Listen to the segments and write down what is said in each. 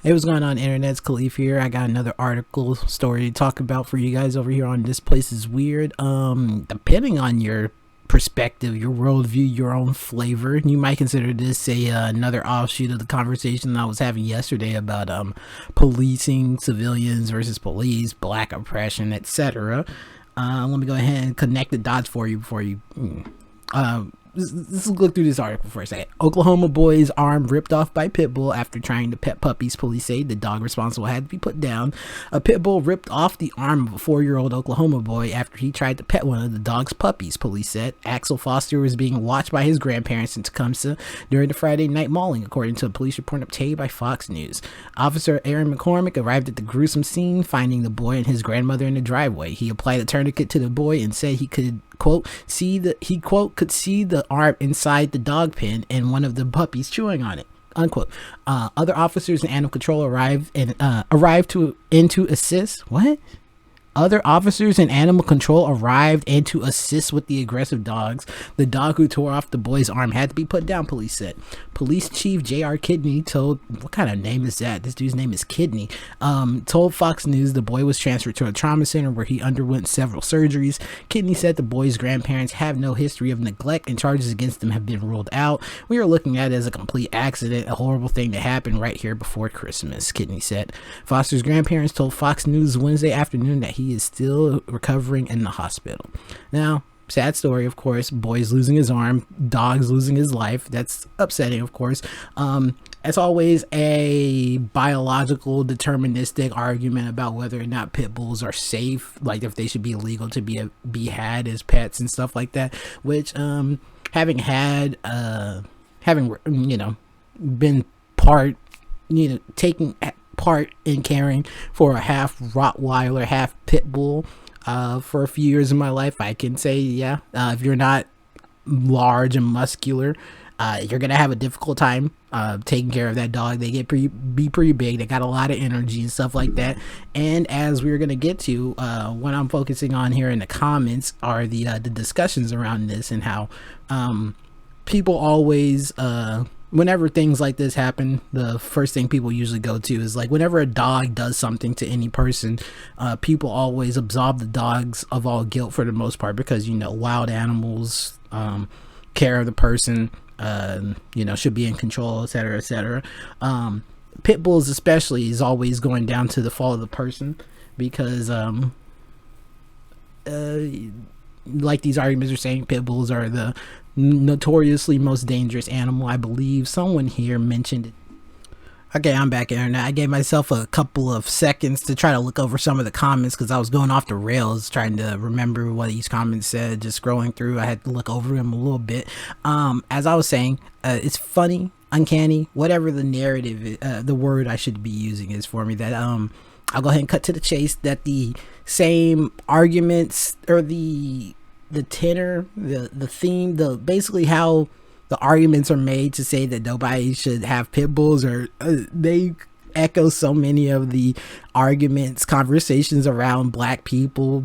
Hey, what's going on, internet's Khalif here. I got another article story to talk about for you guys over here on This Place is Weird. Depending on your perspective, your worldview, your own flavor, you might consider this another offshoot of the conversation I was having yesterday about policing civilians versus police, black oppression, etc. Let me go ahead and connect the dots for you before you let's look through this article for a second. Oklahoma boy's arm ripped off by pit bull after trying to pet puppies. Police say the dog responsible had to be put down. A pit bull ripped off the arm of a 4-year-old Oklahoma boy after he tried to pet one of the dog's puppies, police said. Axel Foster was being watched by his grandparents in Tecumseh during the Friday night mauling, according to a police report obtained by Fox News. Officer Aaron McCormick arrived at the gruesome scene, finding the boy and his grandmother in the driveway. He applied a tourniquet to the boy and said he could could see the arm inside the dog pen and one of the puppies chewing on it, unquote. Other officers and animal control arrived to assist. What? Other officers and animal control arrived and to assist with the aggressive dogs. The dog who tore off the boy's arm had to be put down, police said. Police Chief J.R. Kidney told, what kind of name is that? This dude's name is Kidney. Told Fox News the boy was transferred to a trauma center where he underwent several surgeries. Kidney said the boy's grandparents have no history of neglect and charges against them have been ruled out. We are looking at it as a complete accident, a horrible thing that happened right here before Christmas, Kidney said. Foster's grandparents told Fox News Wednesday afternoon that he is still recovering in the hospital. Now, sad story, of course. Boy's losing his arm, dog's losing his life. That's upsetting, of course. As always, a biological deterministic argument about whether or not pit bulls are safe, like if they should be illegal to be had as pets and stuff like that, which having been taking part in caring for a half Rottweiler, half pit bull for a few years in my life, I can say, yeah, if you're not large and muscular, you're gonna have a difficult time taking care of that dog. They get pretty big. They got a lot of energy and stuff like that. And as we're gonna get to, what I'm focusing on here in the comments are the discussions around this and how people always whenever things like this happen, the first thing people usually go to is like whenever a dog does something to any person, people always absolve the dogs of all guilt for the most part because, wild animals, care of the person, should be in control, etc., etc. Pit bulls especially is always going down to the fault of the person because like these arguments are saying, pit bulls are the notoriously most dangerous animal. I believe someone here mentioned it. Okay, I'm back, internet. I gave myself a couple of seconds to try to look over some of the comments because I was going off the rails trying to remember what each comment said. Just scrolling through, I had to look over them a little bit. As I was saying, it's funny, uncanny, whatever the narrative, the word I should be using is for me, that I'll go ahead and cut to the chase, that the same arguments or the tenor, the theme, basically how the arguments are made to say that nobody should have pit bulls, or they echo so many of the arguments, conversations around black people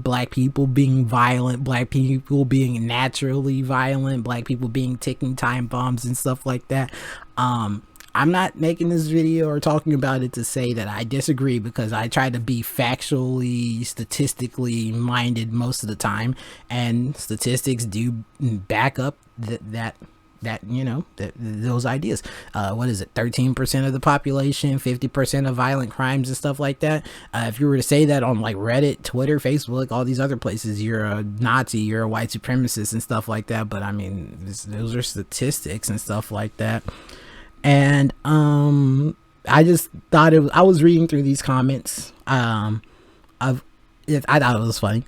being violent, black people being naturally violent, black people being ticking time bombs and stuff like that. I'm not making this video or talking about it to say that I disagree, because I try to be factually, statistically minded most of the time, and statistics do back up those ideas. What is it? 13% of the population, 50% of violent crimes and stuff like that. If you were to say that on like Reddit, Twitter, Facebook, all these other places, you're a Nazi, you're a white supremacist and stuff like that. But I mean, those are statistics and stuff like that. And I just thought I was reading through these comments. I thought it was funny.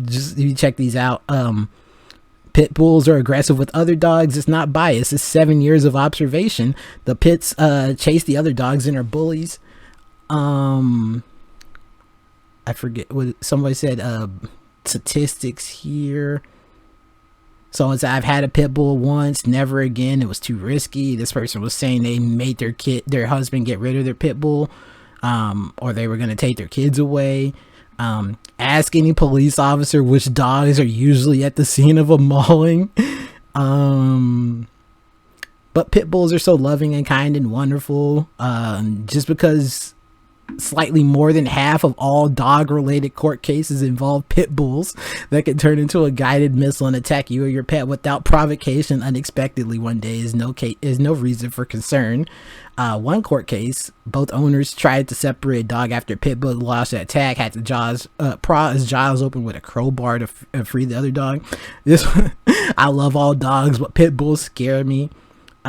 Just you check these out. Pit bulls are aggressive with other dogs. It's not bias. It's 7 years of observation. The pits chase the other dogs and are bullies. I forget what somebody said. Statistics here. So I've had a pit bull once, never again. It was too risky. This person was saying they made their husband get rid of their pit bull, or they were going to take their kids away. Ask any police officer which dogs are usually at the scene of a mauling. But But pit bulls are so loving and kind and wonderful. Just because slightly more than half of all dog-related court cases involve pit bulls that can turn into a guided missile and attack you or your pet without provocation unexpectedly one day is no reason for concern. One court case, both owners tried to separate a dog after a pit bull launched an attack, had to paw his jaws open with a crowbar to free the other dog. I love all dogs, but pit bulls scare me.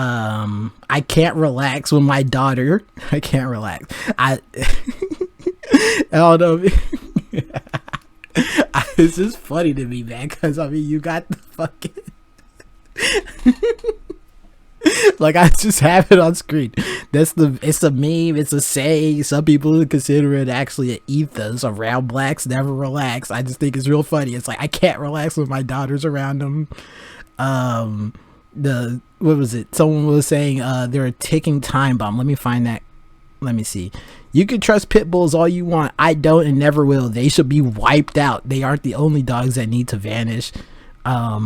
I can't relax when my daughter. I can't relax. I don't know. It's just funny to me, man, because I mean, you got the fucking like, I just have it on screen. It's a meme, it's a saying. Some people consider it actually an ethos around blacks never relax. I just think it's real funny. It's like, I can't relax when my daughter's around them. What was it? Someone was saying they're a ticking time bomb. Let me find that. Let me see. You can trust pit bulls all you want. I don't and never will. They should be wiped out. They aren't the only dogs that need to vanish. Yeah.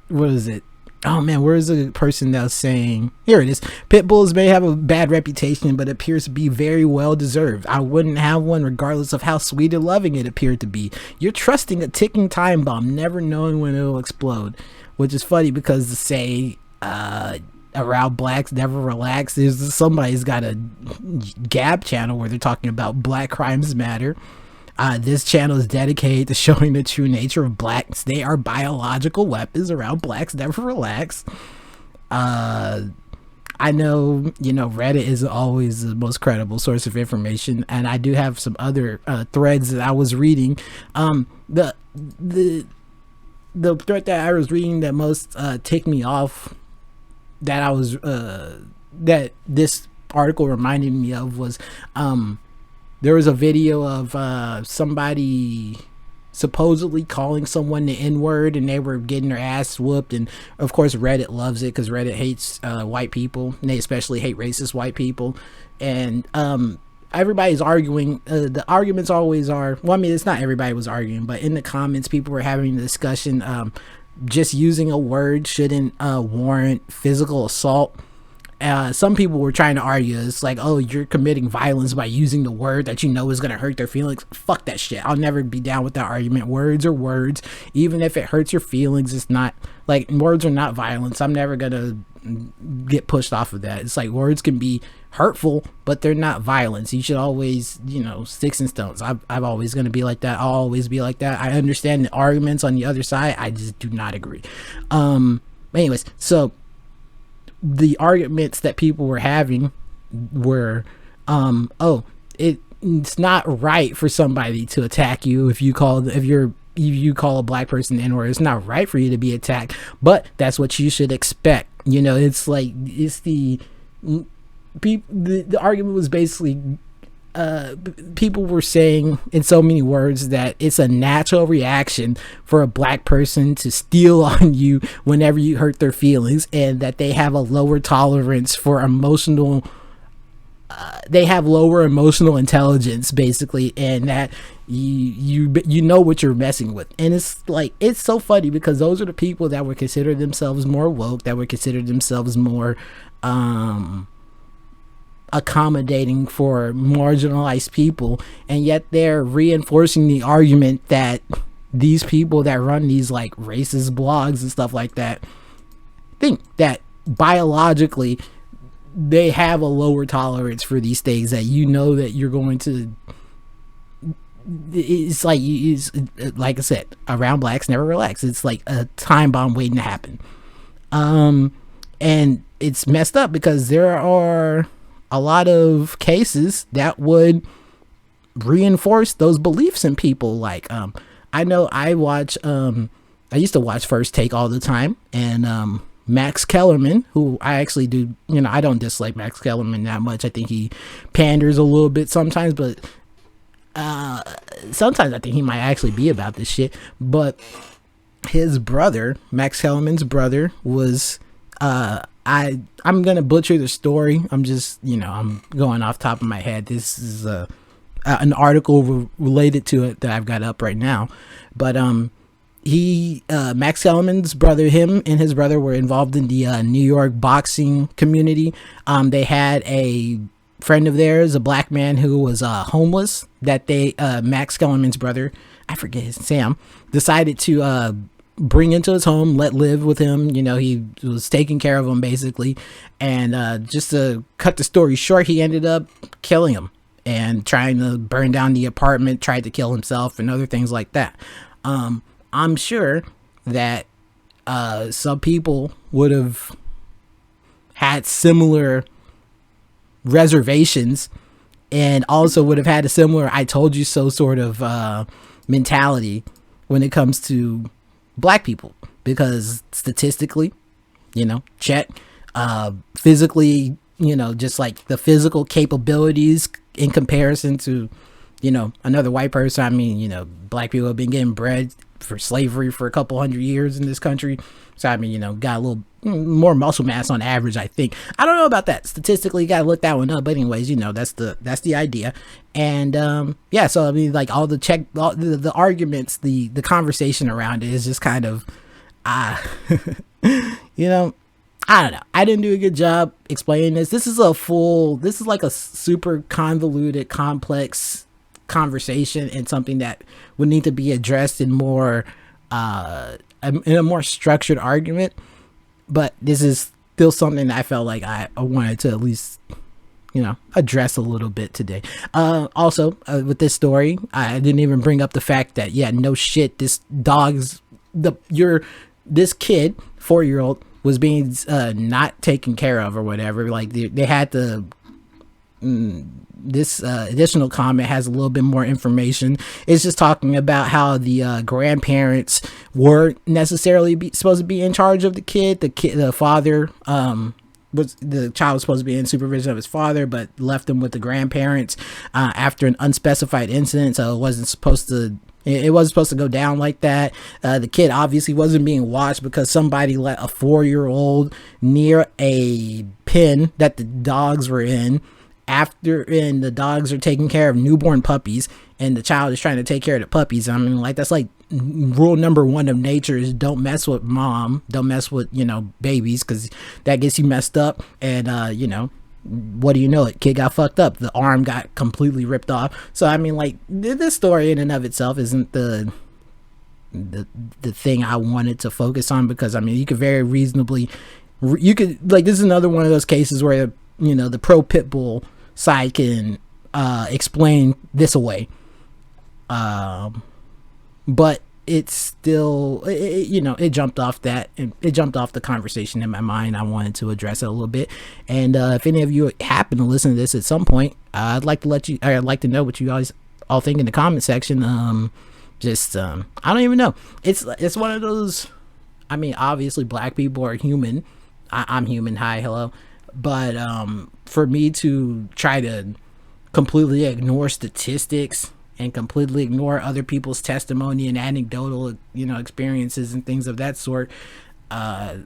What is it? Oh man, where is the person that was saying, here it is, pit bulls may have a bad reputation but appears to be very well deserved. I wouldn't have one regardless of how sweet and loving it appeared to be. You're trusting a ticking time bomb, never knowing when it'll explode. Which is funny because to say around blacks never relax, somebody's got a Gab channel where they're talking about Black Crimes Matter. This channel is dedicated to showing the true nature of blacks. They are biological weapons. Around blacks never relax. I know, Reddit is always the most credible source of information, and I do have some other threads that I was reading. The thread that I was reading that most ticked me off, that I was that this article reminded me of, was there was a video of somebody supposedly calling someone the N-word, and they were getting their ass whooped. And of course Reddit loves it because Reddit hates white people, and they especially hate racist white people. And everybody's arguing. The arguments always are, well, I mean, it's not everybody was arguing, but in the comments people were having a discussion. Just using a word shouldn't warrant physical assault. Some people were trying to argue, it's like, oh, you're committing violence by using the word that you know is going to hurt their feelings. Fuck that shit. I'll never be down with that argument. Words are words. Even if it hurts your feelings, it's not, like, words are not violence. I'm never going to get pushed off of that. It's like, words can be hurtful, but they're not violence. You should always, sticks and stones. I'm always going to be like that. I'll always be like that. I understand the arguments on the other side. I just do not agree. Anyways, so the arguments that people were having were, it's not right for somebody to attack you if you call a black person the N-word. It's not right for you to be attacked, but that's what you should expect. It's like, it's the argument was basically, people were saying in so many words that it's a natural reaction for a black person to steal on you whenever you hurt their feelings, and that they have a lower tolerance for emotional, they have lower emotional intelligence basically, and that you know what you're messing with. And it's like, it's so funny because those are the people that would consider themselves more woke, that would consider themselves more accommodating for marginalized people, and yet they're reinforcing the argument that these people that run these like racist blogs and stuff like that think that biologically they have a lower tolerance for these things, that that you're going to, it's like I said, around blacks never relax. It's like a time bomb waiting to happen. And it's messed up because there are a lot of cases that would reinforce those beliefs in people. Like, I know I used to watch First Take all the time, and Max Kellerman, who I actually do, I don't dislike Max Kellerman that much. I think he panders a little bit sometimes, but sometimes I think he might actually be about this shit. But his brother, Max Kellerman's brother, was I'm gonna butcher the story. I'm just, I'm going off the top of my head. This is an article related to it that I've got up right now. But Max Kellerman's brother, him and his brother were involved in the New York boxing community. They had a friend of theirs, a black man who was homeless, that Max Kellerman's brother, I forget his, Sam, decided to bring into his home, let live with him. He was taking care of him basically. And just to cut the story short, he ended up killing him and trying to burn down the apartment, tried to kill himself and other things like that. I'm sure that some people would have had similar reservations and also would have had a similar "I told you so" sort of mentality when it comes to black people, because statistically, check, physically, just like the physical capabilities in comparison to, another white person. I mean, black people have been getting bred for slavery for a couple hundred years in this country. So, I mean, got a little more muscle mass on average, I think. I don't know about that. Statistically, got to look that one up. But anyways, that's the idea. And, yeah, so, I mean, like all the arguments, the conversation around it is just kind of, I don't know. I didn't do a good job explaining this. This is like a super convoluted, complex conversation, and something that would need to be addressed in more in a more structured argument. But this is still something that I felt like I wanted to at least address a little bit today. Also, with this story, I didn't even bring up the fact that no shit, this kid, 4-year-old, was being not taken care of or whatever. Like they had to this additional comment has a little bit more information. It's just talking about how the grandparents weren't necessarily supposed to be in charge of the kid. The father, the child was supposed to be in supervision of his father, but left him with the grandparents after an unspecified incident. So it wasn't supposed to go down like that. The kid obviously wasn't being watched because somebody let a 4-year-old near a pen that the dogs were in, and the dogs are taking care of newborn puppies, and the child is trying to take care of the puppies. I mean, like, that's like rule number 1 of nature is don't mess with mom, don't mess with babies, because that gets you messed up. And what do you know, it kid got fucked up, the arm got completely ripped off. So I mean, like, this story in and of itself isn't the thing I wanted to focus on, because I mean, you could very reasonably this is another one of those cases where the pro pit bull side can explain this away, but it's still it jumped off the conversation in my mind. I wanted to address it a little bit, and if any of you happen to listen to this at some point, I'd like to know what you guys all think in the comment section. I don't even know, it's one of those, I mean, obviously black people are human. I'm human, hi, hello. But for me to try to completely ignore statistics and completely ignore other people's testimony and anecdotal experiences and things of that sort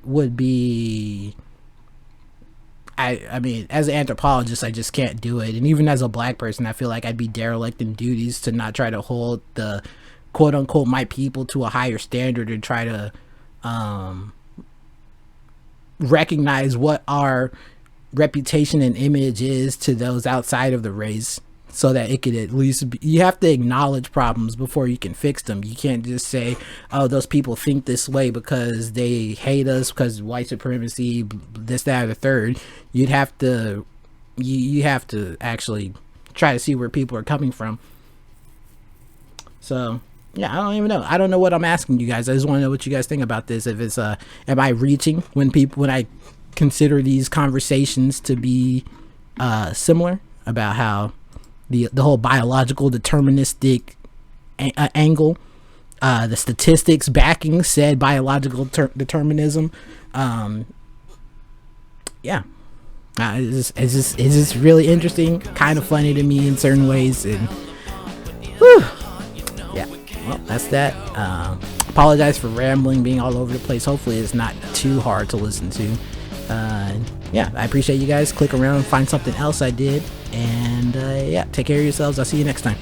would be, I mean, as an anthropologist, I just can't do it. And even as a black person, I feel like I'd be derelict in duties to not try to hold the quote unquote my people to a higher standard, and try to recognize what our reputation and image is to those outside of the race, so that it could at least be, you have to acknowledge problems before you can fix them. You can't just say, oh, those people think this way because they hate us, because white supremacy, this, that, or the third. You have to actually try to see where people are coming from. So yeah, I don't even know. I don't know what I'm asking you guys. I just want to know what you guys think about this. If it's am I reaching when I consider these conversations to be similar about how the whole biological deterministic angle, the statistics backing said biological determinism, it's just really interesting, kind of funny to me in certain ways, and yeah, well, that's that. Apologize for rambling, being all over the place. Hopefully it's not too hard to listen to. Yeah, I appreciate you guys. Click around and find something else I did, and yeah, take care of yourselves. I'll see you next time.